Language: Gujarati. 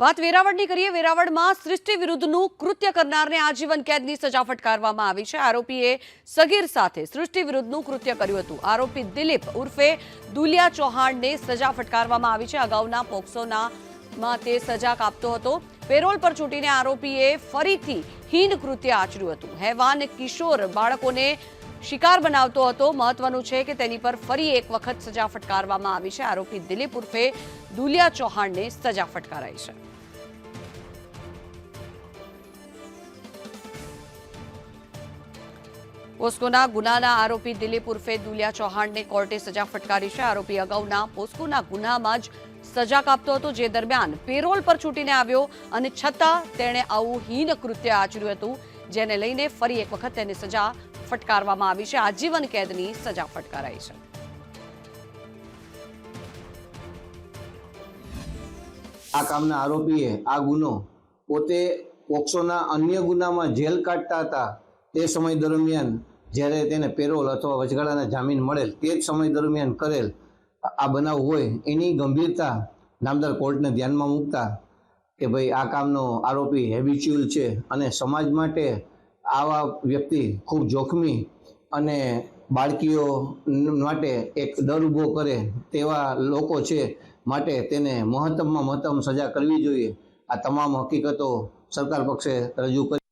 વાત વેરાવળની કરીએ। વેરાવળમાં સૃષ્ટિ વિરુદ્ધનું કૃત્ય કરનારને આજીવન કેદની સજા ફટકારવામાં આવી છે। આરોપીએ સગીર સાથે સૃષ્ટિ વિરુદ્ધનું કૃત્ય કર્યું હતું। આરોપી દિલીપ ઉર્ફે દુલિયા ચૌહાણને સજા ફટકારવામાં આવી છે। અગાઉના પોક્સોનામાં તે સજા કાપતો હતો। પેરોલ પર છૂટીને આરોપીએ ફરીથી હીન કૃત્ય આચર્યું હતું। હેવાન કિશોર બાળકોને શિકાર બનાવતો હતો। મહત્વનું છે કે તેની પર ફરી એક વખત સજા ફટકારવામાં આવી છે। આરોપી દિલીપ ઉર્ફે દુલિયા ચૌહાણને સજા ફટકારાઈ છે। પોસ્કોના ગુનાના આરોપી દિલીપ ઉર્ફે દુલિયા ચૌહાણને કોર્ટે સજા ફટકારી છે। આરોપી અગાઉના પોસ્કોના ગુનામાં જ સજા કાપતો હતો, જે દરમિયાન પેરોલ પર છૂટીને આવ્યો અને છતાં તેણે આવું હીન કૃત્ય આચર્યું હતું, જેને લઈને ફરી એક વખત તેને સજા ફટકારવામાં આવી છે। આજીવન કેદની સજા ફટકારાઈ છે। આ કામના આરોપીએ આ ગુનો પોતે પોક્સોના અન્ય ગુનામાં જેલ કાટતા હતા તે સમય દરમિયાન જ્યારે તેને પેરોલ અથવા વચગાળાના જામીન મળેલ તે જ સમય દરમિયાન કરેલ આ બનાવ હોય એની ગંભીરતા નામદાર કોર્ટને ધ્યાનમાં મૂકતા કે ભાઈ આ કામનો આરોપી હેબિચ્યુઅલ છે અને સમાજ માટે આવા વ્યક્તિ ખૂબ જોખમી અને બાળકીઓ માટે એક ડર ઊભો કરે તેવા લોકો છે, માટે તેને મહત્તમમાં મહત્તમ સજા કરવી જોઈએ। આ તમામ હકીકતો સરકાર પક્ષે રજૂ કરી।